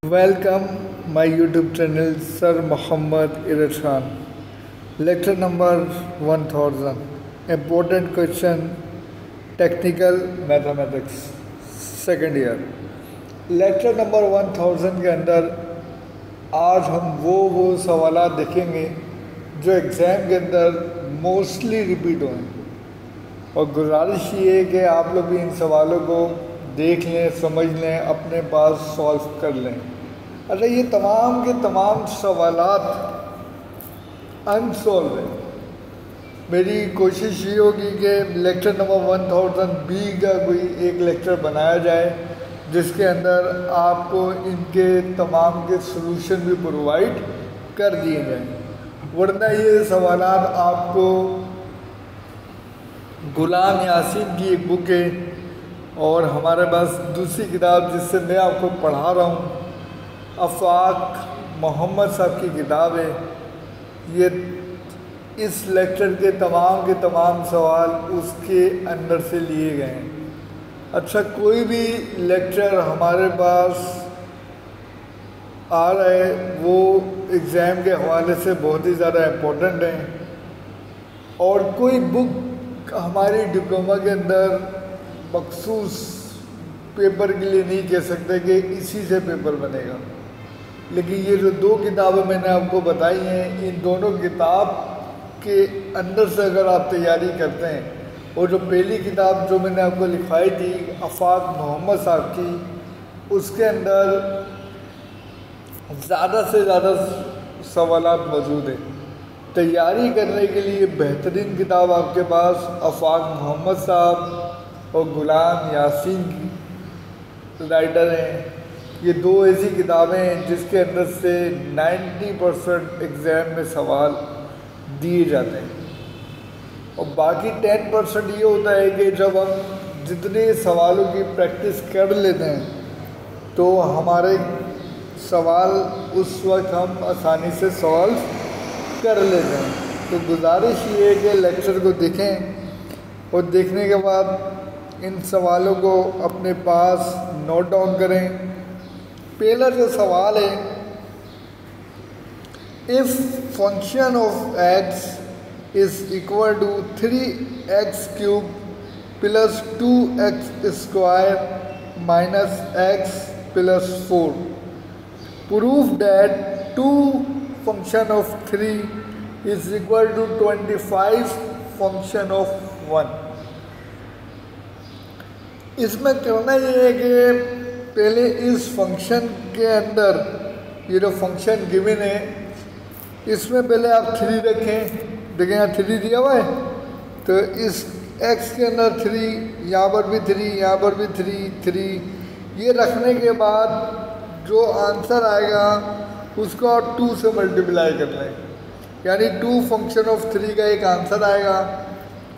Welcome my YouTube channel Sir Muhammad Irfan. Lecture number 1000. Important question Technical Mathematics Second year. Lecture number 1000 के अंदर आज हम वो सवालात देखेंगे जो एग्ज़ाम के अंदर मोस्टली रिपीट हुए हैं और गुजारिश ये है कि आप लोग भी इन सवालों को देख लें, समझ लें, अपने पास सॉल्व कर लें। अच्छा, ये तमाम के तमाम सवालात अनसॉल्व हैं। मेरी कोशिश ये होगी कि लेक्चर नंबर 1000 बी का कोई एक लेक्चर बनाया जाए जिसके अंदर आपको इनके तमाम के सलूशन भी प्रोवाइड कर दिए जाएं, वरना ये सवालात आपको गुलाम यासीन की एक बुक है और हमारे पास दूसरी किताब जिससे मैं आपको पढ़ा रहा हूँ आफाक मोहम्मद साहब की किताब है। ये इस लेक्चर के तमाम सवाल उसके अंदर से लिए गए हैं। अच्छा, कोई भी लेक्चर हमारे पास आ रहा है वो एग्ज़ाम के हवाले से बहुत ही ज़्यादा इम्पोर्टेंट है और कोई बुक हमारी डिप्लोमा के अंदर मखसूस पेपर के लिए नहीं कह सकते कि इसी से पेपर बनेगा। लेकिन ये जो दो किताबें मैंने आपको बताई हैं, इन दोनों किताब के अंदर से अगर आप तैयारी करते हैं और जो पहली किताब जो मैंने आपको लिखवाई थी आफाक मोहम्मद साहब की, उसके अंदर ज़्यादा से ज़्यादा सवालात मौजूद हैं। तैयारी करने के लिए बेहतरीन किताब आपके पास आफाक मोहम्मद साहब और गुलाम यासीन की राइटर हैं। ये दो ऐसी किताबें हैं जिसके अंदर से 90% एग्ज़ाम में सवाल दिए जाते हैं और बाकी 10% ये होता है कि जब हम जितने सवालों की प्रैक्टिस कर लेते हैं तो हमारे सवाल उस वक्त हम आसानी से सॉल्व कर लेते हैं। तो गुजारिश ये है कि लेक्चर को देखें और देखने के बाद इन सवालों को अपने पास नोट डाउन करें। पहला जो सवाल है, if function of x is equal to 3x cube plus 2x square minus x plus 4, proof that 2 function of 3 is equal to 25 function of 1। इसमें करना ये है कि पहले इस फंक्शन के अंदर ये जो फंक्शन गिवन है इसमें पहले आप 3 रखें। देखें यहाँ 3 दिया हुआ है तो इस x के अंदर 3, यहाँ पर भी 3, यहाँ पर भी 3 ये रखने के बाद जो आंसर आएगा उसको आप 2 से मल्टीप्लाई कर लें, यानी 2 फंक्शन ऑफ 3 का एक आंसर आएगा।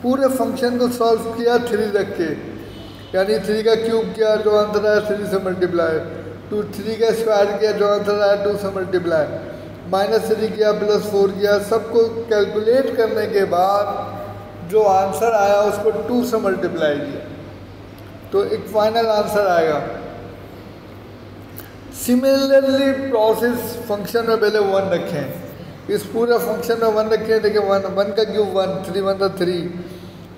पूरे फंक्शन को सॉल्व किया 3 रख के, यानी 3 का क्यूब किया जो आंसर आया 3 से मल्टीप्लाई, 3 का स्क्वायर किया जो आंसर आया 2 से मल्टीप्लाई, -3 किया प्लस 4 किया। सबको कैलकुलेट करने के बाद जो आंसर आया उसको 2 से मल्टीप्लाई किया तो एक फाइनल आंसर आएगा। सिमिलरली प्रोसेस फंक्शन में पहले 1 रखें, इस पूरे फंक्शन में 1 रखें। देखिए 1 का क्यूब 1, 3 1 3,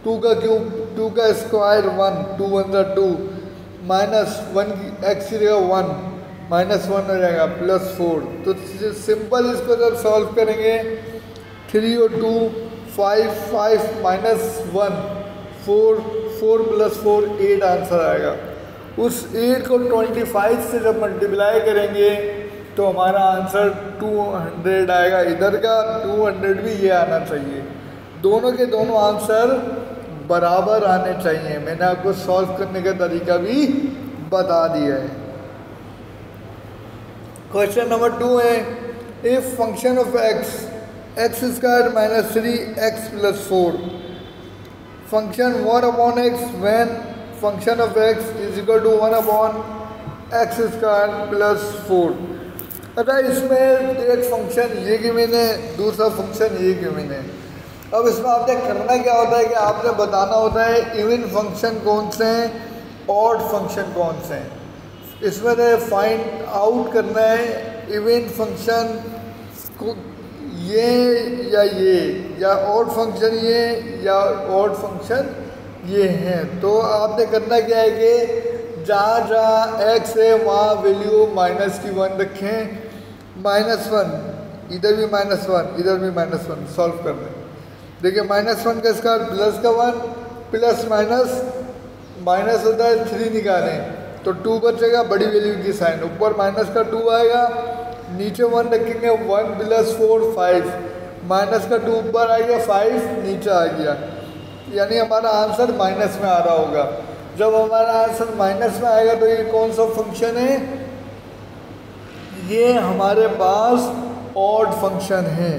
2 का क्यूब 2 का स्क्वायर 1, 2 1 2, माइनस 1 x की जगह 1, -1 हो जाएगा प्लस 4। तो सिंपल इसको जब सॉल्व करेंगे 3 और 2 5, 5 माइनस 1 4, 4 प्लस 4 8 आंसर आएगा। उस 8 को 25 से जब मल्टीप्लाई करेंगे तो हमारा आंसर 200 आएगा। इधर का 200 भी ये आना चाहिए, दोनों के दोनों आंसर बराबर आने चाहिए। मैंने आपको सॉल्व करने का तरीका भी बता दिया है। क्वेश्चन नंबर 2 है, if function of x square minus 3x plus 4 function 1/x when function of x is equal to 1/x square plus 4। अगर इसमें एक फंक्शन ये गिवन है, दूसरा फंक्शन ये गिवन है। अब इसमें आपने करना क्या होता है कि आपने बताना होता है इवन फंक्शन कौन से हैं, ऑड फंक्शन कौन से हैं। इसमें तो फाइंड आउट करना है इवन फंक्शन को ये या ऑड फंक्शन ये या ऑड फंक्शन ये हैं। तो आपने करना क्या है कि जहाँ जहाँ x है वहाँ वैल्यू -1 रखें, -1 इधर भी -1 इधर भी -1 सॉल्व कर दें। देखिए -1 का स्क्वायर प्लस का 1 प्लस माइनस होता है 3 निकालें तो 2 बचेगा, बड़ी वैल्यू की साइन ऊपर माइनस का 2 आएगा, नीचे 1 रखेंगे 1 प्लस 4 5 माइनस का 2 ऊपर आ गया 5 नीचे आ गया, यानी हमारा आंसर माइनस में आ रहा होगा। जब हमारा आंसर माइनस में आएगा तो ये कौन सा फंक्शन है, ये हमारे पास ऑड फंक्शन है।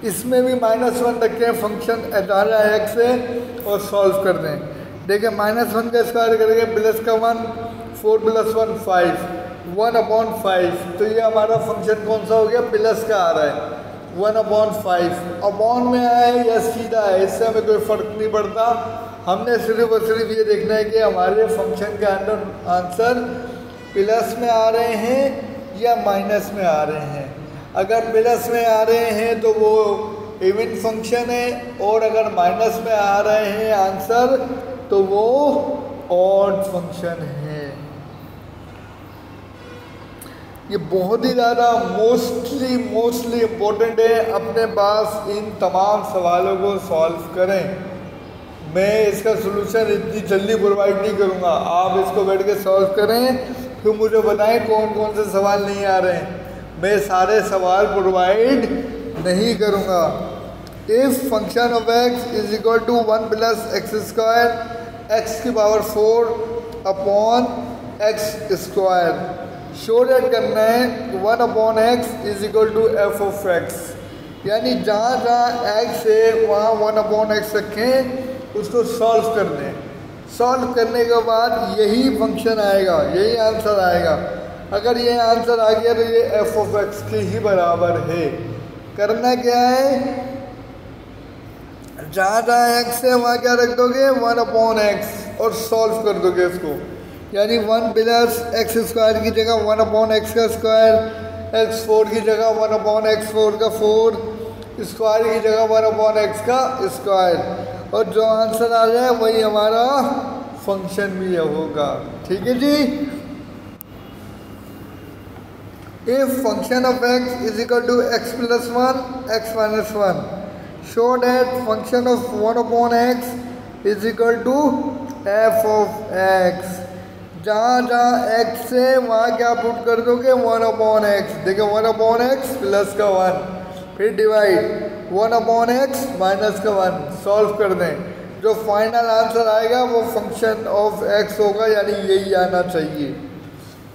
इसमें भी -1 रखें, फंक्शन अटारा x से और सॉल्व कर दें। देखिए -1 का स्क्वायर करेंगे प्लस का 1 4 प्लस 1 5 1/5 तो ये हमारा फंक्शन कौन सा हो गया, प्लस का आ रहा है 1/5 अपॉन में आया है या सीधा है, इससे हमें कोई फ़र्क नहीं पड़ता। हमने सिर्फ और सिर्फ ये देखना है कि हमारे फंक्शन के अंदर आंसर प्लस में आ रहे हैं या माइनस में आ रहे हैं। अगर प्लस में आ रहे हैं तो वो इवन फंक्शन है, और अगर माइनस में आ रहे हैं आंसर तो वो ऑड फंक्शन है। ये बहुत ही ज़्यादा मोस्टली इम्पोर्टेंट है, अपने पास इन तमाम सवालों को सॉल्व करें। मैं इसका सलूशन इतनी जल्दी प्रोवाइड नहीं करूँगा, आप इसको बैठ के सॉल्व करें फिर मुझे बताएं कौन कौन से सवाल नहीं आ रहे हैं। मैं सारे सवाल प्रोवाइड नहीं करूँगा। If function of x is equal to 1 plus x square x की power 4 upon x square, show that करना है 1/x is equal to f of x, यानी जहाँ जहाँ x है वहाँ 1/x रखें, उसको सॉल्व कर दें। सॉल्व करने के बाद यही फंक्शन आएगा, यही आंसर आएगा। अगर ये आंसर आ गया तो ये एफ ऑफ एक्स के ही बराबर है। करना क्या है, जहाँ जहाँ x है वहाँ क्या रख दोगे 1/x और सॉल्व कर दोगे इसको, यानी 1 प्लस एक्स स्क्वायर की जगह 1/x का स्क्वायर, x4 की जगह 1/x4 का 4, स्क्वायर की जगह 1/x का स्क्वायर, और जो आंसर आ जाए वही हमारा फंक्शन भी होगा। ठीक है जी। If function of x is equal to x plus 1 x minus 1, show that function of 1/x is equal to f of x। जहाँ जहाँ x है वहाँ क्या पुट कर दोगे 1/x। देखिए 1/x प्लस का 1, फिर डिवाइड 1/x माइनस का 1, सॉल्व कर दें। जो फाइनल आंसर आएगा वो फंक्शन ऑफ x होगा, यानी यही आना चाहिए,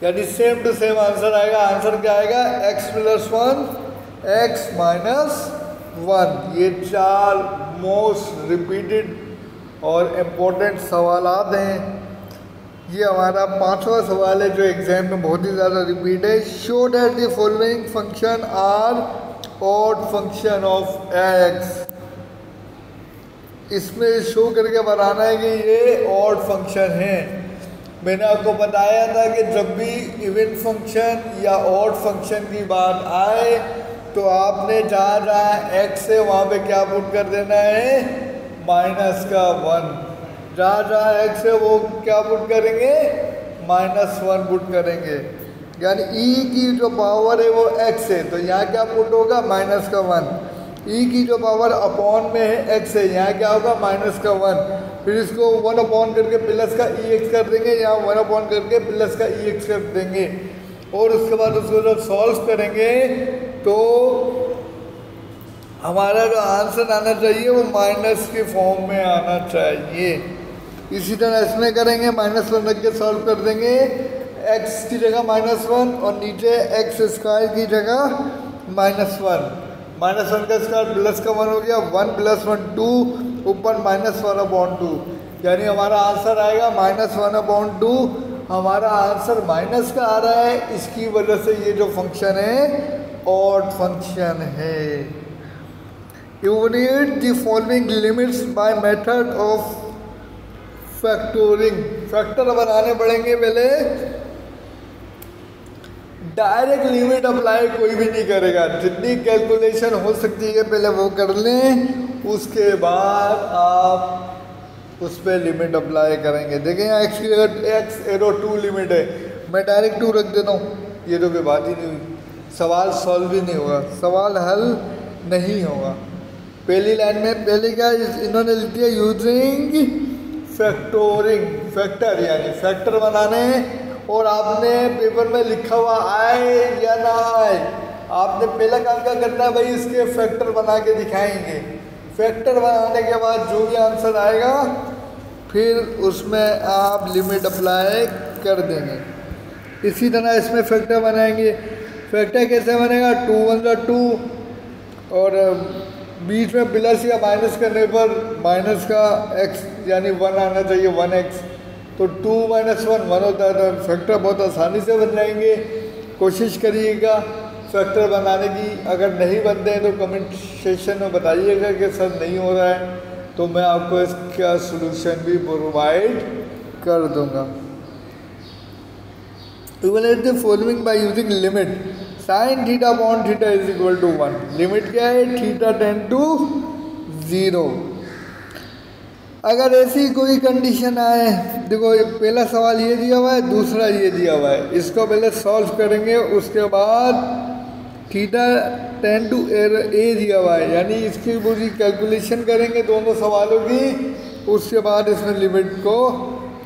यानी सेम टू सेम आंसर आएगा। आंसर क्या आएगा, x प्लस 1 x माइनस 1। ये 4 मोस्ट रिपीटेड और इम्पोर्टेंट सवालात हैं। ये हमारा 5वां सवाल है जो एग्जाम में बहुत ही ज़्यादा रिपीट है। Show that the following function are odd function of x। इसमें शो करके बताना है कि ये ऑड फंक्शन है। मैंने आपको बताया था कि जब भी इवन फंक्शन या ऑड फंक्शन की बात आए तो आपने जहाँ जहाँ x है वहाँ पे क्या पुट कर देना है, माइनस का 1। जहाँ जहाँ x है वो क्या पुट करेंगे, -1 पुट करेंगे, यानी e की जो पावर है वो x है तो यहाँ क्या पुट होगा, माइनस का 1। e की जो पावर अपॉन में है x है, यहाँ क्या होगा, माइनस का 1। फिर इसको 1 अपॉन करके प्लस का ex कर देंगे, यहाँ 1 अपॉन करके प्लस का ex कर देंगे, और उसके बाद उसको जब सॉल्व करेंगे तो हमारा जो आंसर आना चाहिए वो माइनस के फॉर्म में आना चाहिए। इसी तरह इसमें करेंगे, -1 रख के सॉल्व कर देंगे, x की जगह -1 और नीचे x स्क्वायर की जगह -1। -1 का स्क्वायर प्लस का 1 हो गया, 1 प्लस 1 2, ऊपर -1/2, यानी हमारा आंसर आएगा -1/2। हमारा आंसर माइनस का आ रहा है, इसकी वजह से ये जो फंक्शन है ऑड फंक्शन है। Evaluate the following limits by method of factoring. Factor बनाने पड़ेंगे पहले, डायरेक्ट लिमिट अप्लाई कोई भी नहीं करेगा। जितनी कैलकुलेशन हो सकती है पहले वो कर लें, उसके बाद आप उस पर लिमिट अप्लाई करेंगे। देखें यहाँ एक्स एरो 2 लिमिट है, मैं डायरेक्ट 2 रख देता हूँ, ये तो कोई बात ही नहीं हुई, सवाल सॉल्व भी नहीं होगा, सवाल हल नहीं होगा। पहली लाइन में पहले क्या इन्होंने लिख दिया, यूजिंग फैक्टोरिंग, फैक्टर यानी फैक्टर बनाने, और आपने पेपर में लिखा हुआ आए या ना आए, आपने पहला काम क्या करना है भाई, इसके फैक्टर बना के दिखाएंगे। फैक्टर बनाने के बाद जो भी आंसर आएगा फिर उसमें आप लिमिट अप्लाई कर देंगे। इसी तरह इसमें फैक्टर बनाएंगे। फैक्टर कैसे बनेगा, 2 1 2, और बीच में प्लस या माइनस करने पर माइनस का x यानी 1 आना चाहिए, 1x, तो 2 - 1 1 होता है। तो फैक्टर बहुत आसानी से बन जाएंगे। कोशिश करिएगा फैक्टर बनाने की। अगर नहीं बनते हैं तो कमेंट सेक्शन में बताइएगा कि सर नहीं हो रहा है, तो मैं आपको इसका सलूशन भी प्रोवाइड कर दूंगा। Evaluate the following by using limit sin theta upon theta is equal to 1। Limit क्या है, थीटा टेंड टू 0। अगर ऐसी कोई कंडीशन आए, देखो पहला सवाल ये दिया हुआ है, दूसरा ये दिया हुआ है, इसको पहले सॉल्व करेंगे, उसके बाद थीटा टेंड टू ए दिया हुआ है, यानी इसकी पूरी कैलकुलेशन करेंगे दोनों सवालों की, उसके बाद इसमें लिमिट को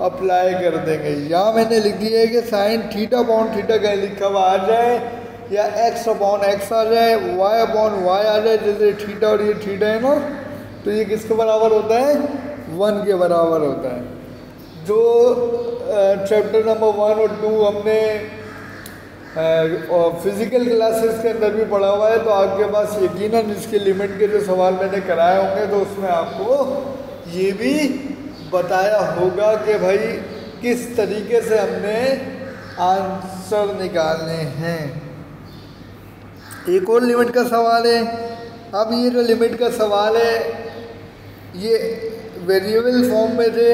अप्लाई कर देंगे। यहाँ मैंने लिख दिया है कि साइन थीटा अपॉन थीटा का लिखा हुआ आ जाए, या एक्स अपॉन एक्स आ जाए, वाई अपॉन वाई आ जाए। जैसे थीटा और ये थीटा है ना, तो ये किसके बराबर होता है, 1 के बराबर होता है। जो चैप्टर नंबर 1 और 2 हमने फिज़िकल क्लासेस के अंदर भी पढ़ा हुआ है, तो आपके पास यकीनन इसके लिमिट के जो सवाल मैंने कराए होंगे, तो उसमें आपको ये भी बताया होगा कि भाई किस तरीके से हमने आंसर निकालने हैं। एक और लिमिट का सवाल है। अब ये जो लिमिट का सवाल है ये वेरिएबल फॉर्म में थे,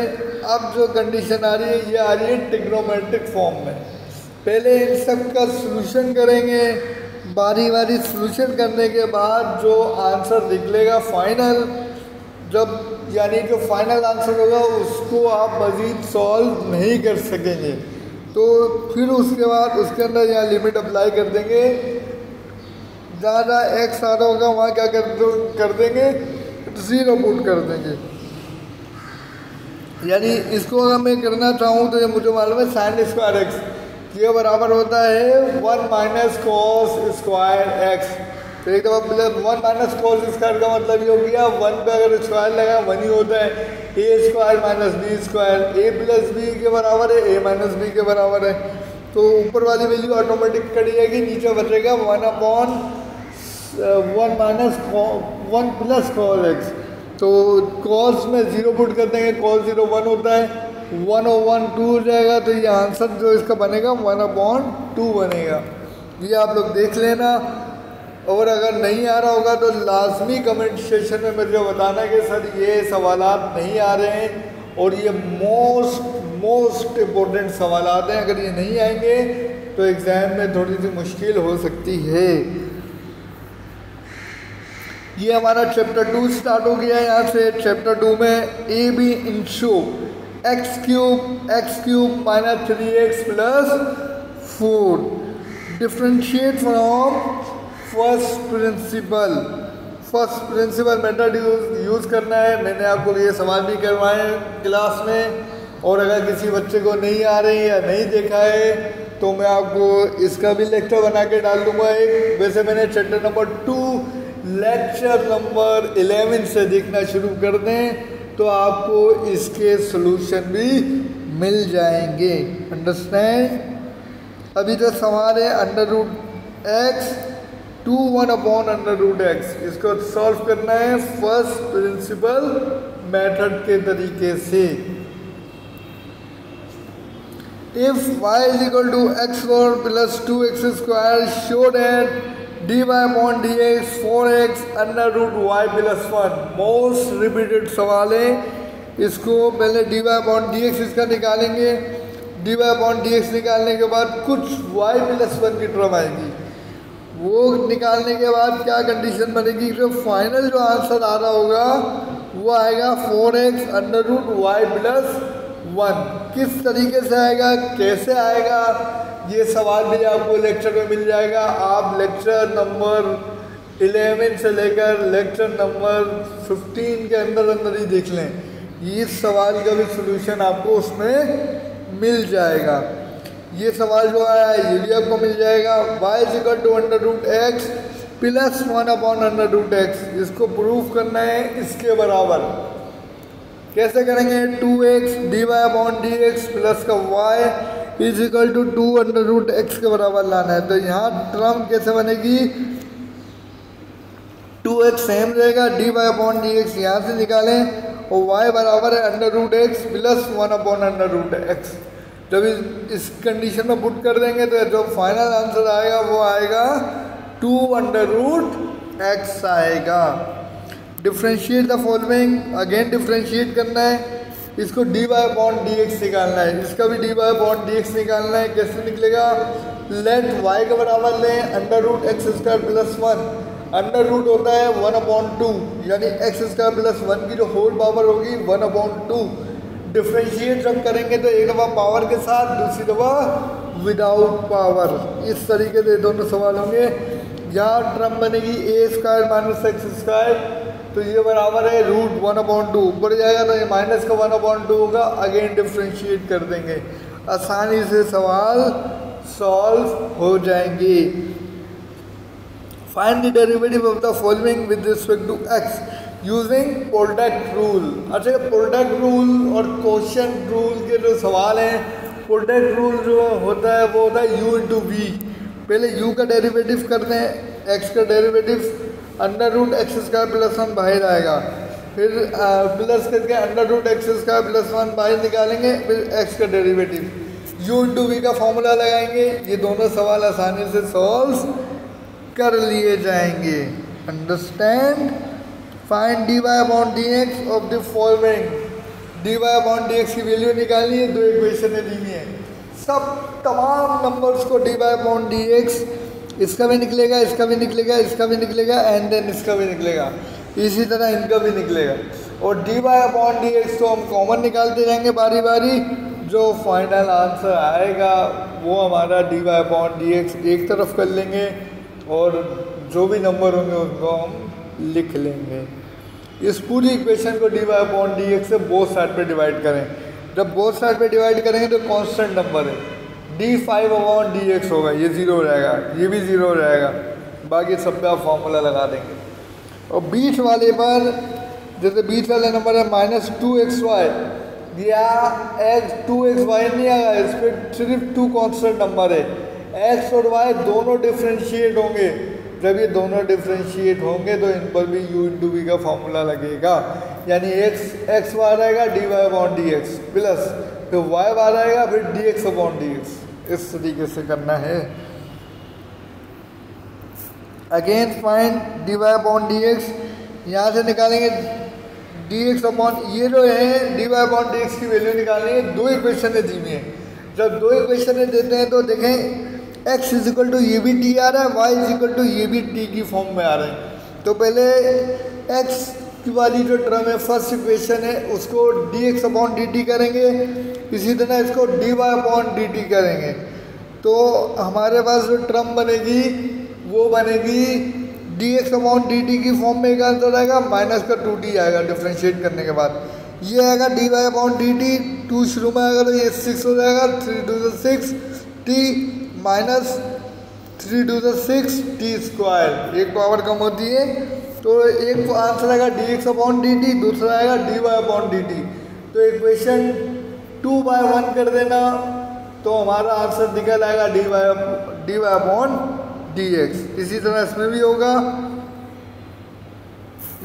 अब जो कंडीशन आ रही है ये आ रही है ट्रिग्नोमेट्रिक फॉर्म में। पहले इन सब का सलूशन करेंगे, बारी बारी सलूशन करने के बाद जो आंसर निकलेगा फाइनल, जब यानी जो फाइनल आंसर होगा उसको आप मज़ीद सॉल्व नहीं कर सकेंगे, तो फिर उसके बाद उसके अंदर यहाँ लिमिट अप्लाई कर देंगे। ज़्यादा एक्स आ रहा होगा वहाँ क्या कर देंगे, 0 पुट कर देंगे। यानी इसको अगर मैं करना चाहूँ तो ये मुझे मालूम है साइन स्क्वायर एक्स ये बराबर होता है 1 माइनस कॉस स्क्वायर एक्स। तो एक दफ़ा 1 माइनस कॉस स्क्वायर का मतलब ये हो गया 1 पे अगर स्क्वायर लगा 1 ही होता है, ए स्क्वायर माइनस बी स्क्वायर, ए प्लस बी के बराबर है, ए माइनस बी के बराबर है। तो ऊपर वाली वैल्यू ऑटोमेटिक कट जाएगी, नीचे बचेगा 1 माइनस 1 प्लस कॉस एक्स। तो कॉस में 0 पुट कर देंगे, कॉस 0 1 होता है, 1 और 1 2 हो जाएगा, तो ये आंसर जो इसका बनेगा 1/2 बनेगा। ये आप लोग देख लेना, और अगर नहीं आ रहा होगा तो लाजमी कमेंट सेक्शन में मुझे बताना कि सर ये सवालात नहीं आ रहे हैं और ये मोस्ट इम्पोर्टेंट सवालात हैं, अगर ये नहीं आएंगे तो एग्ज़ाम में थोड़ी सी मुश्किल हो सकती है। ये हमारा चैप्टर 2 स्टार्ट हो गया है। यहाँ से चैप्टर 2 में A B into x cube minus 3x plus 4 differentiate from first principle method use करना है। मैंने आपको ये सवाल भी करवाए हैं क्लास में, और अगर किसी बच्चे को नहीं आ रही या नहीं देखा है तो मैं आपको इसका भी लेक्चर बना के डाल दूँगा एक। वैसे मैंने चैप्टर नंबर 2 लेक्चर नंबर 11 से देखना शुरू कर दें तो आपको इसके सॉल्यूशन भी मिल जाएंगे। अंडरस्टैंड। अभी जो सवाल है √x 2 1/√x, इसको सॉल्व करना है फर्स्ट प्रिंसिपल मेथड के तरीके से। If y = x4 + 2x² show that dy/dx 4x √y + 1 most repeated सवाल है। इसको पहले dy/dx इसका निकालेंगे, d y upon d x निकालने के बाद कुछ वाई प्लस वन की टर्म आएगी, वो निकालने के बाद क्या कंडीशन बनेगी, जो फाइनल जो आंसर आ रहा होगा वो आएगा 4x under root y plus one. किस तरीके से आएगा, कैसे आएगा, ये सवाल भी आपको लेक्चर में मिल जाएगा। आप लेक्चर नंबर 11 से लेकर लेक्चर नंबर 15 के अंदर ही देख लें, इस सवाल का भी सलूशन आपको उसमें मिल जाएगा। ये सवाल जो आया है ये भी आपको मिल जाएगा। y equal to under root x plus 1 upon under root x, इसको प्रूफ करना है इसके बराबर। कैसे करेंगे, 2x d y upon d x plus का y is equal to 2 under root x के बराबर लाना है। तो यहाँ टर्म कैसे बनेगी, 2x सेम रहेगा, d y upon d x यहाँ से निकालें और y बराबर है under root x plus 1 upon under root x. जब इस कंडीशन में पुट कर देंगे तो जो फाइनल आंसर आएगा वो आएगा 2 अंडर रूट एक्स आएगा। Differentiate the following, again differentiate करना है, इसको d y upon d x निकालना है, इसका भी d y upon d x निकालना है। कैसे निकलेगा, लेट y के बराबर लें under root x square plus 1, under root होता है 1 अपॉन 2, यानी एक्स स्क्वायर प्लस 1 की जो होल पावर होगी 1 अपॉन 2। डिफ्रेंशिएट जब करेंगे तो एक दफ़ा पावर के साथ, दूसरी दफ़ा विदाउट पावर, इस तरीके से दोनों सवाल होंगे। यहाँ टर्म बनेगी ए स्क्वायर माइनस एक्स स्क्वायर, तो ये बराबर है रूट 1 अपॉन 2, ऊपर जाएगा तो ये माइनस का 1 अपॉन 2 होगा। अगेन डिफ्रेंशिएट कर देंगे, आसानी से सवाल सॉल्व हो जाएंगे। Find the derivative of the following with respect to x using product rule. अच्छा, प्रोडक्ट रूल और क्वोशिएंट रूल के जो सवाल हैं, प्रोडक्ट रूल जो होता है वो होता है u इंटू वी। पहले u का डेरिवेटिव करते हैं, x का derivative under root x square plus 1 बाहर आएगा, फिर प्लस करके under root x square plus 1 बाहर निकालेंगे, फिर x का डेरिवेटिव u इंटू वी का फॉर्मूला लगाएंगे। ये दोनों सवाल आसानी से सॉल्व कर लिए जाएंगे। Understand. Find d y upon d x of the following, d y upon d x की वैल्यू निकालनी है, दो इक्वेशन दी हुई है। सब तमाम नंबर्स को d y upon d x, इसका भी निकलेगा, इसका भी निकलेगा, इसका भी निकलेगा, एंड देन इसका भी निकलेगा, इसी तरह इनका भी निकलेगा। और d y upon d x को हम कॉमन निकालते जाएंगे बारी बारी, जो फाइनल आंसर आएगा वो हमारा d y upon d x एक तरफ कर लेंगे और जो भी नंबर होंगे उनको हम लिख लेंगे। इस पूरी इक्वेशन को d y upon d x से बोथ साइड पे डिवाइड करें। जब बोथ साइड पे डिवाइड करेंगे तो कांस्टेंट नंबर है, d5 अपॉन डी एक्स होगा, ये 0 रहेगा, ये भी 0 रहेगा, बाकी सब पे आप फॉर्मूला लगा देंगे। और बीच वाले पर, जैसे बीच वाले नंबर है -2xy, या x2xy नहीं आएगा, इस पर सिर्फ 2 कांस्टेंट नंबर है, x और y दोनों डिफ्रेंशिएट होंगे। जब ये दोनों डिफ्रेंशिएट होंगे तो इन पर भी u इंटू वी का फॉर्मूला लगेगा, यानी x बार आएगा d y upon d x plus फिर y बार आएगा फिर d x upon d x, इस तरीके से करना है। Again find d y upon d x, यहाँ से निकालेंगे डी एक्स अपॉन, ये जो है d y upon d x की वैल्यू निकालनी है। दो इक्वेशन दी हुई हैं, जब दो इक्वेशन देते हैं तो देखें x इज इक्वल टू ये भी टी आ रहा है, y इज इक्वल टू ये भी टी की फॉर्म में आ रहे हैं। तो पहले x की वाली जो टर्म है फर्स्ट इक्वेशन है उसको d x upon d t करेंगे, इसी तरह इसको d y upon d t करेंगे, तो हमारे पास जो टर्म बनेगी वो बनेगी d x upon d t की फॉर्म में। एक आंसर आएगा माइनस का 2t आएगा डिफ्रेंशिएट करने के बाद, ये आएगा d y upon d t, 2 शुरू में आएगा तो ये 6 हो जाएगा, 3 2 6 t माइनस 3 2 6 टी स्क्वायर, एक पावर कम होती है। तो एक आंसर आएगा d x upon d t, दूसरा आएगा d y upon d t. तो इक्वेशन 2/1 कर देना तो हमारा आंसर निकल आएगा d y upon d x. इसी तरह इसमें भी होगा,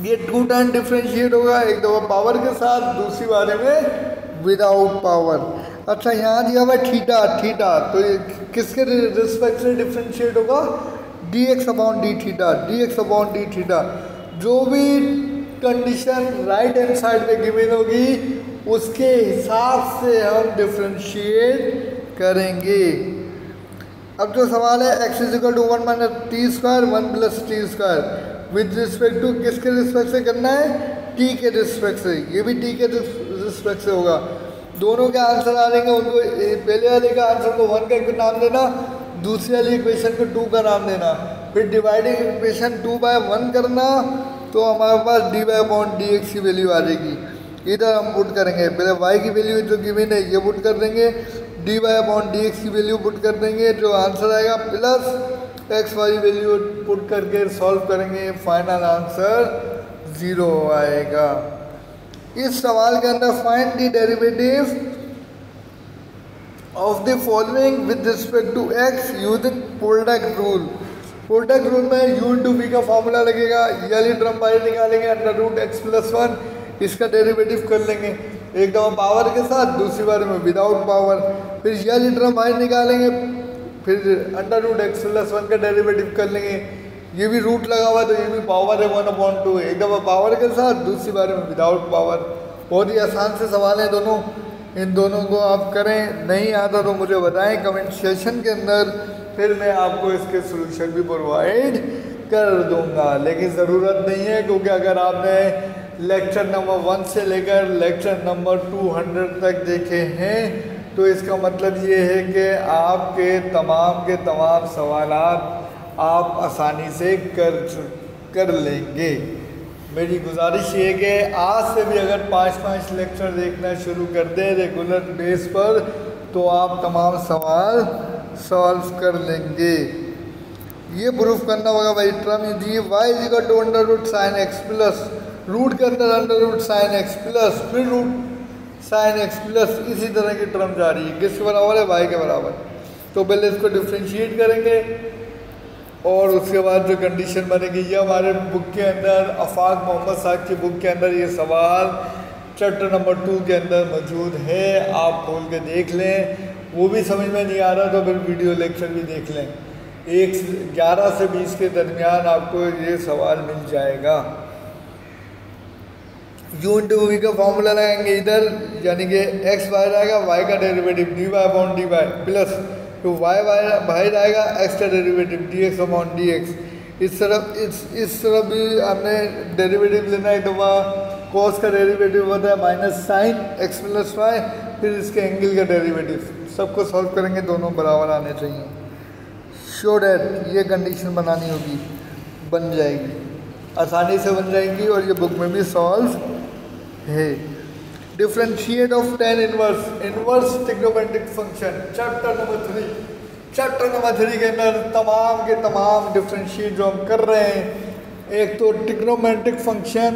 ये 2 टाइम डिफ्रेंशिएट होगा, एक दफ़ा पावर के साथ, दूसरी बारे में विदाउट पावर। अच्छा, यहाँ दिया हुआ थीटा, थीटा तो ये किसके रिस्पेक्ट से डिफ्रेंशिएट होगा, D x upon D theta, D x upon D theta. जो भी कंडीशन राइट हैंड साइड पे गिवन होगी उसके हिसाब से हम डिफ्रेंशिएट करेंगे। अब जो सवाल है x is equal to 1 minus t square 1 plus t square with respect to किसके रिस्पेक्ट से करना है, t के रिस्पेक्ट से। ये भी t के रिस्पेक्ट से होगा। दोनों के आंसर आ जाएंगे, उनको पहले वाले का आंसर को 1 का नाम देना, दूसरी वाली इक्वेशन को 2 का नाम देना, फिर डिवाइडिंग इक्वेशन 2/1 करना, तो हमारे पास dy/dx की वैल्यू आ जाएगी। इधर हम पुट करेंगे, पहले y की वैल्यू जो गिवन है ये पुट कर देंगे, dy/dx की वैल्यू पुट कर देंगे, जो आंसर आएगा प्लस x वाली वैल्यू पुट करके सॉल्व करेंगे, फाइनल आंसर 0 आएगा। इस सवाल के अंदर find the derivative of the following with respect to x using product rule. Product rule में u इंटू v का फॉर्मूला लगेगा, ये वाली टर्म बाहर निकालेंगे, √x+1 इसका डेरिवेटिव कर लेंगे, एक दफ़ा पावर के साथ, दूसरी बार में विदाउट पावर, फिर ये वाली टर्म बाहर निकालेंगे, फिर √x+1 का डेरिवेटिव कर लेंगे, ये भी रूट लगा हुआ तो ये भी पावर है 1/2, एक दफ़ा पावर के साथ, दूसरी बार में विदाउट पावर। बहुत ही आसान से सवाल है दोनों, इन दोनों को आप करें। नहीं आता तो मुझे बताएं कमेंट सेशन के अंदर, फिर मैं आपको इसके सॉल्यूशन भी प्रोवाइड कर दूंगा। लेकिन ज़रूरत नहीं है, क्योंकि अगर आपने लेक्चर नंबर 1 से लेकर लेक्चर नंबर 200 तक देखे हैं तो इसका मतलब ये है कि आपके तमाम सवालात आप आसानी से कर लेंगे। मेरी गुजारिश ये कि आज से भी अगर 5-5 लेक्चर देखना शुरू कर दें रेगुलर बेस पर, तो आप तमाम सवाल सॉल्व कर लेंगे। ये प्रूफ करना होगा भाई, टर्म दी y equal to √sin x plus root के अंदर √sin x प्लस फिर √sin x प्लस, इसी तरह की टर्म जा रही है, किसके बराबर है, y के बराबर। तो पहले इसको डिफ्रेंशिएट करेंगे और उसके बाद जो कंडीशन बनेगी, ये हमारे बुक के अंदर आफाक मोहम्मद साहब की बुक के अंदर ये सवाल चैप्टर नंबर 2 के अंदर मौजूद है, आप खोल के देख लें। वो भी समझ में नहीं आ रहा तो फिर वीडियो लेक्चर भी देख लें, 11 से 20 के दरमियान आपको ये सवाल मिल जाएगा। u इंटू वी का फॉर्मूला लगाएंगे इधर, यानी कि x बाहर आएगा, y का डेरिवेटिव dy/dy प्लस तो y बाहर आएगा, x का डेरिवेटिव dx/dx। इस तरफ भी हमने डेरिवेटिव लेना है, तो वह cos का डेरिवेटिव होता है -sin x + y, फिर इसके एंगल का डेरिवेटिव, सबको सॉल्व करेंगे, दोनों बराबर आने चाहिए। शो डैट ये कंडीशन बनानी होगी, बन जाएगी, आसानी से बन जाएगी और ये बुक में भी सॉल्व है। Differentiate of tan inverse trigonometric function, chapter number 3 के अंदर तमाम डिफरेंशिएट जो हम कर रहे हैं, एक तो ट्रिग्नोमेट्रिक फंक्शन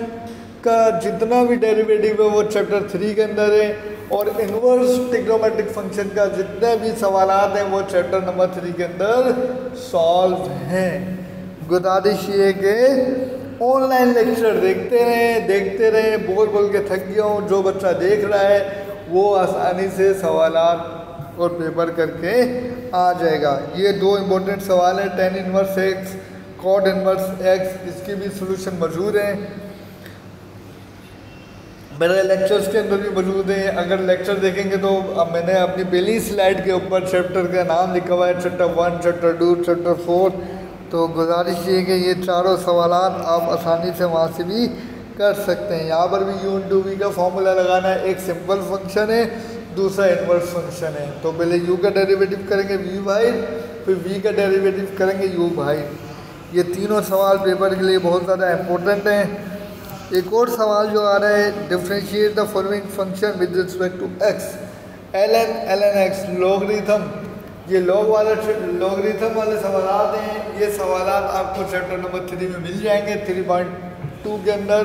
का जितना भी डेरिवेटिव है वो चैप्टर 3 के अंदर है, और इनवर्स ट्रिग्नोमेट्रिक फंक्शन का जितने भी सवालात हैं वो चैप्टर नंबर 3 के अंदर सॉल्व हैं। गुजारिश ये कि ऑनलाइन लेक्चर देखते रहें, बोल के थक गया हूँ। जो बच्चा देख रहा है वो आसानी से सवालात और पेपर करके आ जाएगा। ये 2 इम्पोर्टेंट सवाल हैं, tan inverse x, cot inverse x, इसकी भी सॉल्यूशन मौजूद है, मेरे लेक्चर्स के अंदर भी मौजूद है। अगर लेक्चर देखेंगे तो अब मैंने अपनी पहली स्लाइड के ऊपर चैप्टर का नाम लिखा हुआ है, चैप्टर 1, चैप्टर 2, चैप्टर 4। तो गुजारिश ये कि ये चारों सवालात आप आसानी से वहाँ से भी कर सकते हैं। यहाँ पर भी u इंटू वी का फॉर्मूला लगाना है, एक सिंपल फंक्शन है, दूसरा इनवर्स फंक्शन है। तो पहले u का डेरिवेटिव करेंगे v/, फिर v का डेरिवेटिव करेंगे u/। ये तीनों सवाल पेपर के लिए बहुत ज़्यादा इम्पोर्टेंट हैं। एक और सवाल जो आ रहा है, differentiate the following function with respect to x, ln x logarithm, ये लॉगरिथम वाले सवालात हैं। ये सवालात आपको चैप्टर नंबर 3 में मिल जाएंगे 3.2 के अंदर।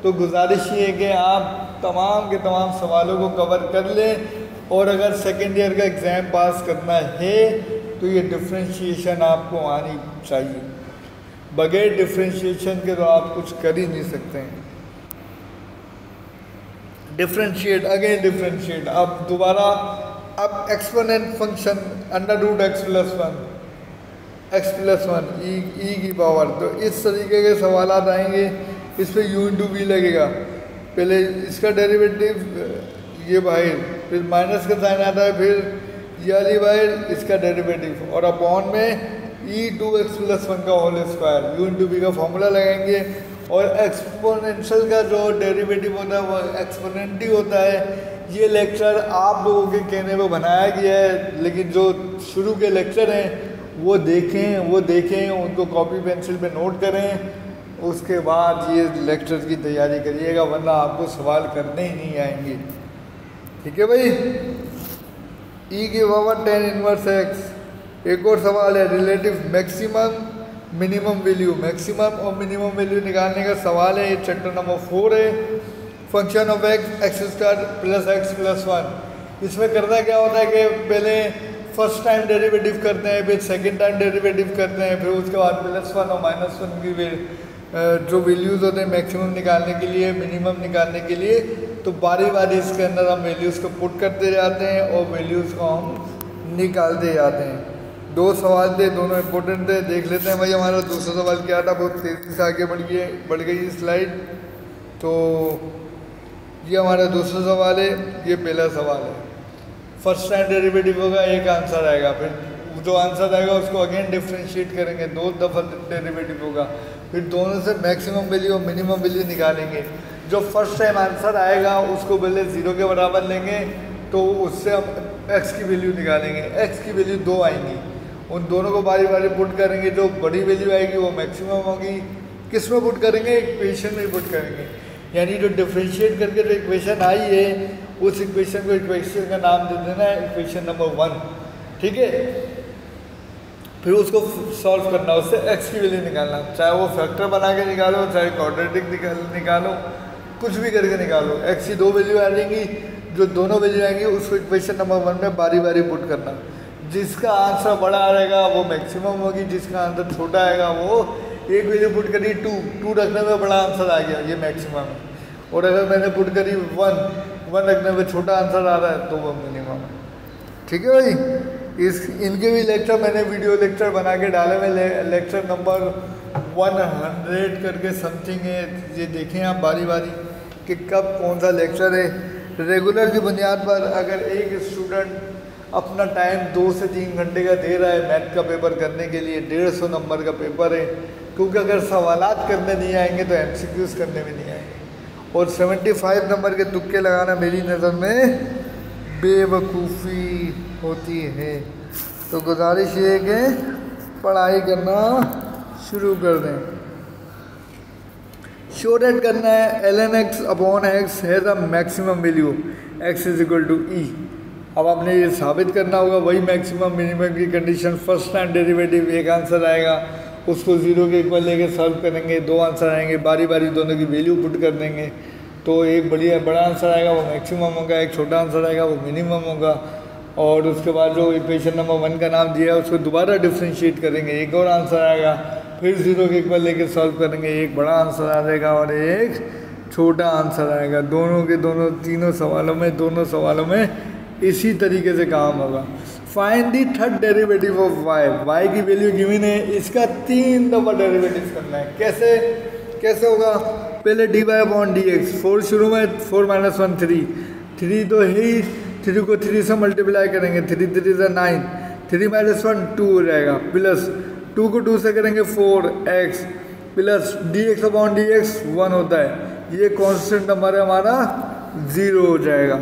तो गुजारिश ये है कि आप तमाम के तमाम सवालों को कवर कर लें, और अगर सेकेंड ईयर का एग्ज़ाम पास करना है तो ये डिफ्रेंशिएशन आपको आनी चाहिए, बगैर डिफ्रेंशिएशन के तो आप कुछ कर ही नहीं सकते हैं। डिफ्रेंशिएट, अगेन डिफ्रेंशिएट, अब दोबारा, अब एक्सपोनेंट फंक्शन √x+1 e की पावर, तो इस तरीके के सवालात आएंगे, इस पर u इंटू वी लगेगा, पहले इसका डेरिवेटिव ये बाहर, फिर माइनस का साइन आता है, फिर ये डिवाइड इसका डेरिवेटिव और अपॉन में e2x+1 का whole square u into v का फॉर्मूला लगाएंगे। और एक्सपोनेंशियल का जो डेरिवेटिव होता है वो एक्सपोनेंट ही होता है। ये लेक्चर आप लोगों के कहने पे बनाया गया है, लेकिन जो शुरू के लेक्चर हैं वो देखें उनको कॉपी पेंसिल पे नोट करें, उसके बाद ये लेक्चर की तैयारी करिएगा, वरना आपको सवाल करने ही नहीं आएंगे। ठीक है भाई। e की पावर 10 इनवर्स x। एक और सवाल है relative maximum minimum value. Maximum और मिनिमम वैल्यू निकालने का सवाल है। ये चैप्टर नंबर 4 है। Function of x² plus x+1। इसमें करना क्या होता है कि पहले फर्स्ट टाइम डेरिवेटिव करते हैं, फिर सेकंड टाइम डेरिवेटिव करते हैं, फिर उसके बाद +1 और -1 की जो वैल्यूज़ होते हैं मैक्सिमम निकालने के लिए, मिनिमम निकालने के लिए, तो बारी बारी इसके अंदर हम वैल्यूज़ को पुट करते जाते हैं और वैल्यूज़ को हम निकालते जाते हैं। 2 सवाल थे, दोनों इम्पोर्टेंट थे। देख लेते हैं भाई हमारा दूसरा सवाल क्या था। बहुत तेज़ी से आगे बढ़ गई स्लाइड। तो ये हमारा दूसरा सवाल है, ये पहला सवाल है। फर्स्ट टाइम डेरिवेटिव होगा, एक आंसर आएगा, फिर जो आंसर आएगा उसको अगेन डिफ्रेंशिएट करेंगे, 2 दफ़ा डेरिवेटिव होगा, फिर दोनों से मैक्सिमम वैल्यू और मिनिमम वैल्यू निकालेंगे। जो फर्स्ट टाइम आंसर आएगा उसको पहले 0 के बराबर लेंगे, तो उससे हम x की वैल्यू निकालेंगे। x की वैल्यू 2 आएंगी, उन दोनों को बारी बारी पुट करेंगे। जो बड़ी वैल्यू आएगी वो मैक्सिमम होगी। किस में पुट करेंगे? इक्वेशन में पुट करेंगे। यानी जो डिफ्रेंशिएट करके जो इक्वेशन आई है उस इक्वेशन को इक्वेशन का नाम दे देना है इक्वेशन नंबर 1। ठीक है। फिर उसको सॉल्व करना, उससे x की वैल्यू निकालना, चाहे वो फैक्टर बना के निकालो, चाहे क्वाड्रेटिक निकालो, कुछ भी करके निकालो। x की 2 वैल्यू आ जाएंगी, जो दोनों वैल्यू आएंगी उसको इक्वेशन नंबर 1 में बारी बारी पुट करना। जिसका आंसर बड़ा आएगा वो मैक्सिमम होगी, जिसका आंसर छोटा आएगा वो एक वैल्यू पुट करी 2 रखने में बड़ा आंसर आ गया, ये मैक्सिमम है। और अगर मैंने पुट करी 1 रखने में छोटा आंसर आ रहा है तो वो मिनिमम है। ठीक है भाई। इनके भी लेक्चर मैंने वीडियो लेक्चर बना के डाले हुए, लेक्चर नंबर 100 करके समथिंग है। ये देखें आप बारी बारी कि कब कौन सा लेक्चर है। रेगुलर की बुनियाद पर अगर एक स्टूडेंट अपना टाइम 2 से 3 घंटे का दे रहा है मैथ का पेपर करने के लिए, 150 नंबर का पेपर है, क्योंकि अगर सवालात करने नहीं आएंगे तो MCQs करने में नहीं आएंगे। और 75 नंबर के तुक्के लगाना मेरी नज़र में बेवकूफ़ी होती है। तो गुजारिश ये है कि पढ़ाई करना शुरू कर दें। शो डेट करना है ln x upon x has a maximum value x = e। अब आपने ये साबित करना होगा, वही मैक्सिमम मिनिमम की कंडीशन। फर्स्ट टाइम डेरिवेटिव एक आंसर आएगा, उसको 0 के इक्वल लेके सॉल्व करेंगे, 2 आंसर आएंगे, बारी बारी दोनों की वैल्यू पुट कर देंगे। तो एक बड़ा आंसर आएगा वो मैक्सिमम होगा, एक छोटा आंसर आएगा वो मिनिमम होगा। और उसके बाद जो इक्वेशन नंबर 1 का नाम दिया है उसको दोबारा डिफ्रेंशिएट करेंगे, एक और आंसर आएगा, फिर 0 के इक्वल लेके सॉल्व करेंगे, एक बड़ा आंसर आ जाएगा और एक छोटा आंसर आएगा। दोनों तीनों सवालों में इसी तरीके से काम होगा। Find the third derivative of y की वैल्यू गिवन है, इसका 3 दफ़ा डेरिवेटिव करना है। कैसे होगा? पहले dy/dx, 4 शुरू में, 4 - 1 3 तो ही 3 को 3 से मल्टीप्लाई करेंगे, 3 3 से 9, 3 - 1 2 हो जाएगा, प्लस 2 को 2 से करेंगे 4x, प्लस dx/dx 1 होता है। ये कांस्टेंट नंबर है हमारा, 0 हो जाएगा।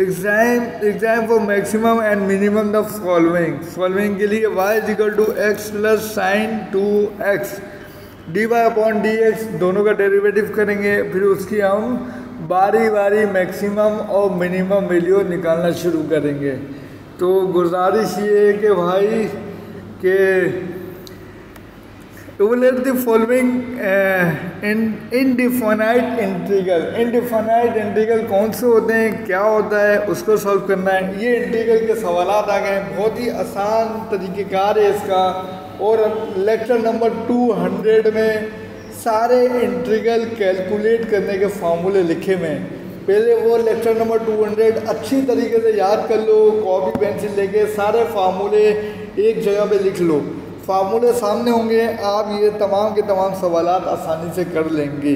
Exam for maximum and minimum the following के लिए y = x + sin 2x, dy/dx दोनों का डेरिवेटिव करेंगे, फिर उसकी हम बारी बारी मैक्सिमम और मिनिमम वैल्यू निकालना शुरू करेंगे। तो गुजारिश ये है कि भाई के evaluate the following indefinite integral. Indefinite integral कौन से होते हैं, क्या होता है, उसको सॉल्व करना है। ये इंटीग्रल के सवालात आ गए, बहुत ही आसान तरीक़ेकार है इसका। और लेक्चर नंबर 200 में सारे इंटीग्रल कैलकुलेट करने के फार्मूले लिखे हुए हैं। पहले वो लेक्चर नंबर 200 अच्छी तरीके से याद कर लो, कॉपी पेंसिल लेके सारे फार्मूले एक जगह पे लिख लो। फार्मूले सामने होंगे, आप ये तमाम के तमाम सवालात आसानी से कर लेंगे।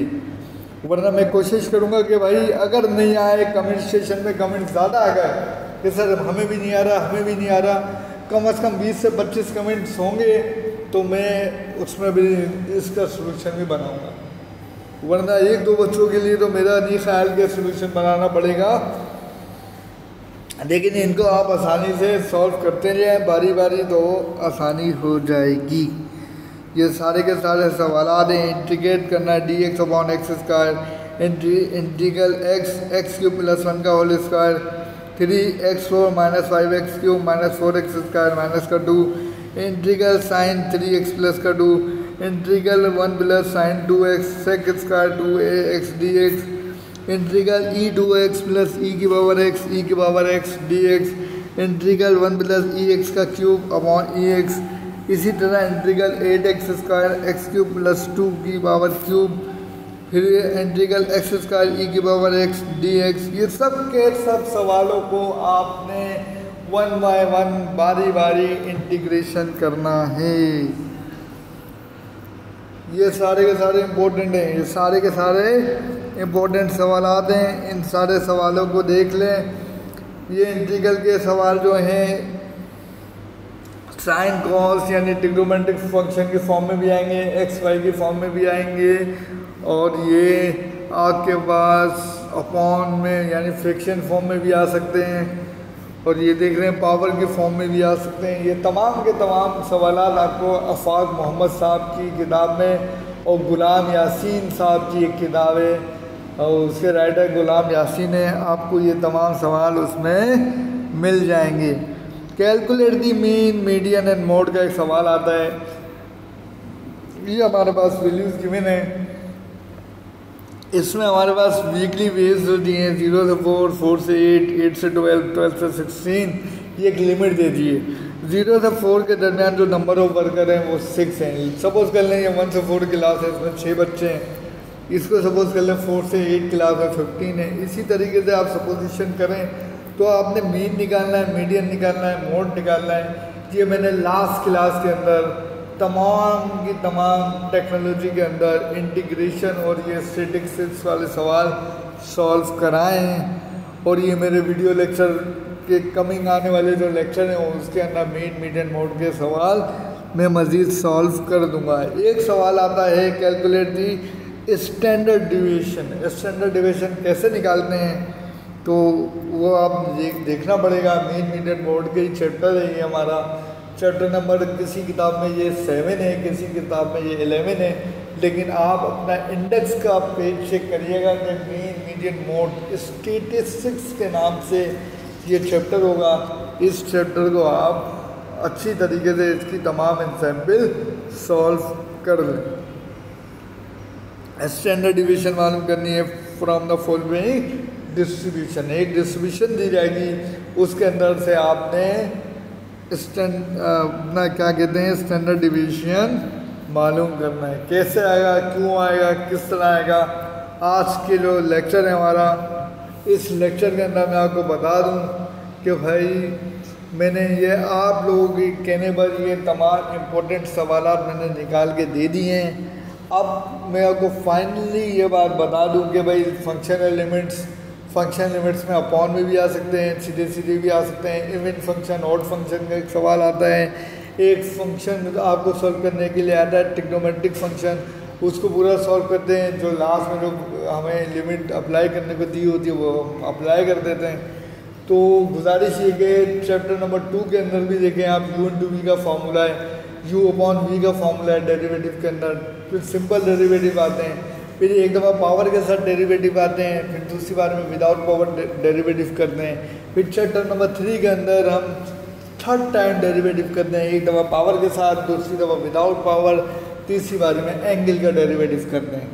वरना मैं कोशिश करूँगा कि भाई अगर नहीं आए, कमेंट सेक्शन में कमेंट ज़्यादा आ गए कि सर हमें भी नहीं आ रहा, हमें भी नहीं आ रहा, कम से कम 20 से 25 कमेंट्स होंगे तो मैं उसमें भी इसका सलूशन भी बनाऊंगा, वरना एक दो बच्चों के लिए तो मेरा नहीं ख्याल के सलूशन बनाना पड़ेगा। लेकिन इनको आप आसानी से सॉल्व करते जाएं बारी बारी तो आसानी हो जाएगी। ये सारे के सारे सवाल हैं। इंटीग्रेट करना है dx upon x square, integral x cube plus 1 का whole square, 3x4 minus 5x cube minus 4x square minus का 2, इंटीग्रल साइन 3x प्लस का 2, integral 1 plus sine 2x sec square 2ax dx, integral e2x plus e की power x dx, integral 1 plus ex का cube upon ex, इसी तरह integral 8x square x cube plus 2 की power cube, फिर integral x square e की power x dx। ये सब के सब सवालों को आपने 1 बाय 1 बारी बारी इंटीग्रेशन करना है। ये सारे के सारे इम्पोर्टेंट हैं, ये सारे के सारे इम्पोर्टेंट सवालात हैं। इन सारे सवालों को देख लें। ये इंटीग्रल के सवाल जो हैं साइन कॉस यानी ट्रिग्नोमेट्रिक फंक्शन के फॉर्म में भी आएंगे, एक्स वाई के फॉर्म में भी आएंगे, और ये आपके पास अपॉन में यानी फ्रैक्शन फॉर्म में भी आ सकते हैं, और ये देख रहे हैं पावर के फॉर्म में भी आ सकते हैं। ये तमाम के तमाम सवालात आपको आफाक मोहम्मद साहब की किताब में, और गुलाम यासीन साहब की एक किताब है और उसके राइटर गुलाम यासीन है, आपको ये तमाम सवाल उसमें मिल जाएंगे। Calculate the mean median and mode का एक सवाल आता है। ये हमारे पास वैल्यूज़ गिवन है, इसमें हमारे पास वीकली वेज जो दिए हैं 0 से 4, 4 से 8, 8 से 12, 12 से 16, ये एक लिमिट दे दी है। 0 से 4 के दरमियान जो नंबर ऑफ वर्कर हैं वो 6 हैं। सपोज़ कर लें ये 1 से 4 क्लास है, इसमें 6 बच्चे हैं, इसको सपोज़ कर लें 4 से 8 क्लास में 15 है। इसी तरीके से आप सपोजिशन करें तो आपने मीन निकालना है, मीडियन निकालना है, मोड निकालना है। ये मैंने लास्ट क्लास के अंदर तमाम की तमाम टेक्नोलॉजी के अंदर इंटीग्रेशन और ये स्टैटिस्टिक्स वाले सवाल सॉल्व कराए हैं, और ये मेरे वीडियो लेक्चर के कमिंग आने वाले जो लेक्चर हैं उसके अंदर मीन मीडियन मोड के सवाल मैं मज़ीद सॉल्व कर दूंगा। एक सवाल आता है calculate the standard deviation. Standard deviation कैसे निकालते हैं तो वो आप देखना पड़ेगा। मीन मीडियन मोड के ही चैप्टर है ये हमारा। चैप्टर नंबर किसी किताब में ये 7 है, किसी किताब में ये 11 है, लेकिन आप अपना इंडेक्स का पेज चेक करिएगा कि मीन मीडियन मोड स्टैटिस्टिक्स के नाम से ये चैप्टर होगा। इस चैप्टर को आप अच्छी तरीके से इसकी तमाम एग्जाम्पल सॉल्व कर लें। स्टैंडर्ड डिवीजन मालूम करनी है फ्रॉम द फॉलोइंग डिस्ट्रीब्यूशन। एक डिस्ट्रीब्यूशन दी जाएगी, उसके अंदर से आपने क्या कहते हैं स्टैंडर्ड डिवीजन मालूम करना है। कैसे आएगा, क्यों आएगा, किस तरह आएगा। आज के जो लेक्चर है हमारा, इस लेक्चर के अंदर मैं आपको बता दूं कि भाई मैंने ये आप लोगों के कहने पर ये तमाम इम्पोर्टेंट सवाल मैंने निकाल के दे दिए हैं। अब मैं आपको फाइनली ये बात बता दूं कि भाई फंक्शन लिमिट्स में अपॉन में भी आ सकते हैं, सीधे सीधे भी आ सकते हैं। इवन फंक्शन ऑड फंक्शन का एक सवाल आता है। एक फंक्शन आपको सॉल्व करने के लिए आता है ट्रिग्नोमेट्रिक फंक्शन, उसको पूरा सॉल्व करते हैं। जो लास्ट में जो हमें लिमिट अप्लाई करने को दी होती है वो हम अप्लाई कर देते हैं। तो गुजारिश ये कि चैप्टर नंबर 2 के अंदर भी देखें आप u/v का फार्मूला है, u/v का फार्मूला है डेरिवेटिव के अंदर। फिर सिंपल डेरिवेटिव आते हैं, फिर एक दफ़ा पावर के साथ डेरिवेटिव आते हैं, फिर दूसरी बार में विदाउट पावर डेरिवेटिव करते हैं। फिर चैप्टर नंबर 3 के अंदर हम 3rd टाइम डेरिवेटिव करते हैं, एक दफ़ा पावर के साथ, दूसरी दफ़ा विदाउट पावर, तीसरी बार में एंगल का डेरिवेटिव करते हैं।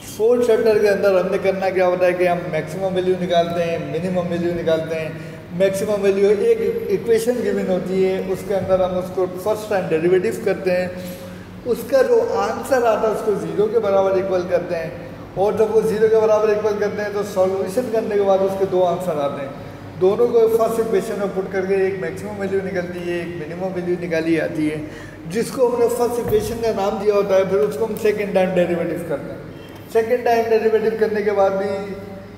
4th चैप्टर के अंदर हमने करना क्या होता है कि हम मैक्सिमम वैल्यू निकालते हैं, मिनिमम वैल्यू निकालते हैं। मैक्सिमम वैल्यू एक इक्वेशन गिवन होती है, उसके अंदर हम उसको फर्स्ट टाइम डेरिवेटिव करते हैं, उसका जो आंसर आता है उसको 0 के बराबर इक्वल करते हैं, और जब वो 0 के बराबर इक्वल करते हैं तो सॉल्यूशन करने के बाद उसके 2 आंसर आते हैं। दोनों को फर्स्ट इक्वेशन में पुट करके एक मैक्सिमम वैल्यू निकलती है, एक मिनिमम वैल्यू निकाली जाती है, जिसको हमने फर्स्ट इक्वेशन का नाम दिया होता है। फिर उसको हम सेकेंड टाइम डेरिवेटिव करते हैं। सेकेंड टाइम डेरिवेटिव करने के बाद भी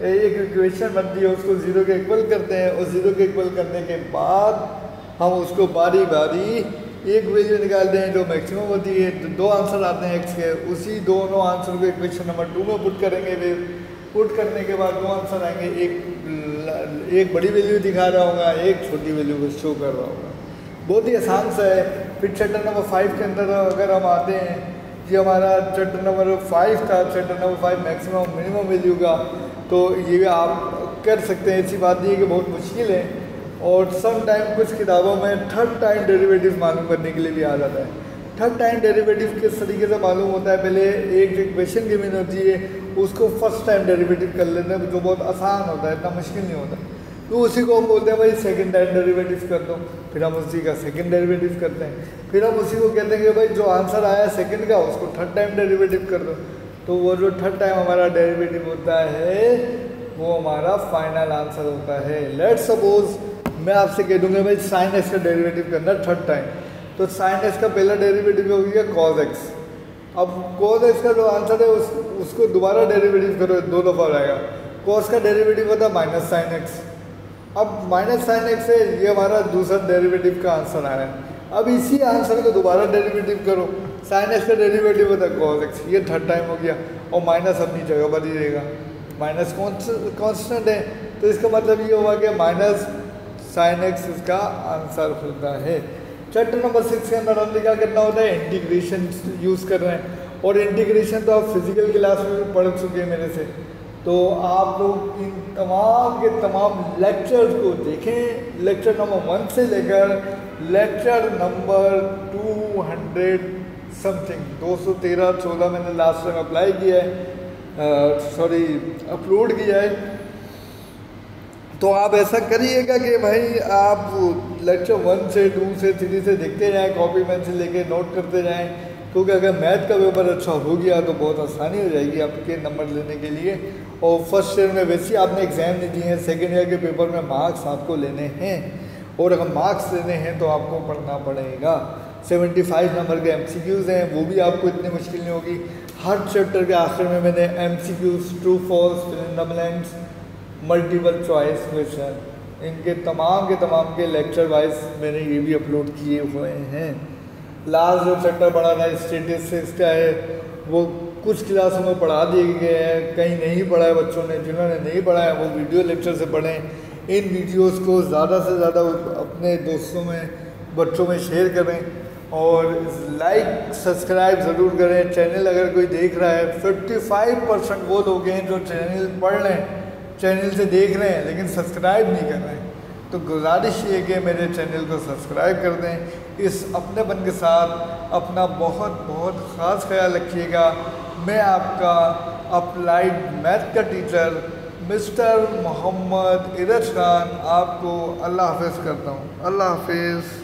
एक इक्वेशन बनती है, उसको ज़ीरो के इक्वल करते हैं और ज़ीरो के इक्वल करने के बाद हम उसको बारी बारी एक वैल्यू निकालते हैं जो मैक्सिमम होती है। तो दो आंसर आते हैं एक्स के, उसी दोनों आंसर को इक्वेशन नंबर 2 में पुट करेंगे। वे पुट करने के बाद दो आंसर आएंगे, एक बड़ी वैल्यू दिखा रहा होगा, एक छोटी वैल्यू को शो कर रहा होगा। बहुत ही आसान सा है। फिर चैप्टर नंबर 5 के अंदर अगर हम आते हैं, ये हमारा चैप्टर नंबर 5 था, chapter number 5 maximum minimum value का। तो ये आप कर सकते हैं, ऐसी बात नहीं है कि बहुत मुश्किल है। और सम टाइम कुछ किताबों में थर्ड टाइम डेरिवेटिव मालूम करने के लिए भी आ जाता है। थर्ड टाइम डेरिवेटिव किस तरीके से मालूम होता है, पहले एक इक्वेशन गिवन होती है, उसको फर्स्ट टाइम डेरिवेटिव कर लेते हैं, जो बहुत आसान होता है, इतना मुश्किल नहीं होता। तो उसी को हम बोलते हैं भाई सेकंड टाइम डेरिवेटिव कर दो, फिर हम उसी का सेकंड डेरिवेटिव करते हैं। फिर हम उसी को कहते हैं कि भाई जो आंसर आया सेकंड का, उसको थर्ड टाइम डेरिवेटिव कर दो। तो वो जो थर्ड टाइम हमारा डेरिवेटिव होता है वो हमारा फाइनल आंसर होता है। लेट्स सपोज मैं आपसे कह दूंगा भाई साइन एक्स का डेरिवेटिव करना थर्ड टाइम, तो साइन एक्स का पहला डेरिवेटिव हो गया कॉज एक्स। अब कॉज एक्स का जो आंसर है उसको दोबारा डेरिवेटिव करो, दो दफ़ा हो जाएगा। कॉस का डेरिवेटिव होता है माइनस साइन एक्स। अब माइनस साइन एक्स है, ये हमारा दूसरा डेरिवेटिव का आंसर आया है। अब इसी आंसर को दोबारा डेरिवेटिव करो, साइन एक्स का डेरिवेटिव होता है कॉस एक्स, ये थर्ड टाइम हो गया। और माइनस अपनी जगह पर ही रहेगा, माइनस कॉन्स्टेंट है, तो इसका मतलब ये होगा कि माइनस साइन एक्स इसका आंसर होता है। चैप्टर नंबर 6 के अंदर हमने क्या करना होता है, इंटीग्रेशन यूज़ कर रहे हैं। और इंटीग्रेशन तो आप फिजिकल क्लास में भी पढ़ चुके हैं मेरे से, तो आप लोग इन तमाम के तमाम लेक्चर्स को देखें, लेक्चर नंबर 1 से लेकर लेक्चर नंबर 200 समथिंग 213-14 मैंने लास्ट टाइम अप्लाई किया है, अपलोड किया है। तो आप ऐसा करिएगा कि भाई आप लेक्चर 1 से 2 से 3 से देखते जाएं, कॉपी पेंसिल लेके नोट करते जाएं, क्योंकि अगर मैथ का पेपर अच्छा हो गया तो बहुत आसानी हो जाएगी आपके नंबर लेने के लिए। और फर्स्ट ईयर में वैसे ही आपने एग्ज़ाम नहीं दिए हैं, सेकेंड ईयर के पेपर में मार्क्स आपको लेने हैं, और अगर मार्क्स लेने हैं तो आपको पढ़ना पड़ेगा। 75 नंबर के MCQs हैं, वो भी आपको इतनी मुश्किल नहीं होगी। हर चैप्टर के आखिर में मैंने MCQs, true false, fill in the blanks, multiple choice question, इनके तमाम के लेक्चर वाइज मैंने ये भी अपलोड किए हुए हैं। लास्ट जो चैप्टर पढ़ा था स्टैटिस्टिक्स का है, वो कुछ क्लासों में पढ़ा दिए गए हैं, कहीं नहीं पढ़ा है बच्चों ने। जिन्होंने नहीं पढ़ा है वो वीडियो लेक्चर से पढ़ें। इन वीडियोस को ज़्यादा से ज़्यादा अपने दोस्तों में, बच्चों में शेयर करें, और लाइक सब्सक्राइब ज़रूर करें। चैनल अगर कोई देख रहा है, 55% वो लोग हैं जो चैनल पढ़ रहे हैं, चैनल से देख रहे हैं, लेकिन सब्सक्राइब नहीं कर रहे हैं। तो गुजारिश ये कि मेरे चैनल को सब्सक्राइब कर दें। इस अपनेपन के साथ अपना बहुत बहुत ख़ास ख्याल रखिएगा। मैं आपका अप्लाइड मैथ का टीचर मिस्टर मोहम्मद इरज खान आपको अल्लाह हाफ़िज़ करता हूँ। अल्लाह हाफ़िज़।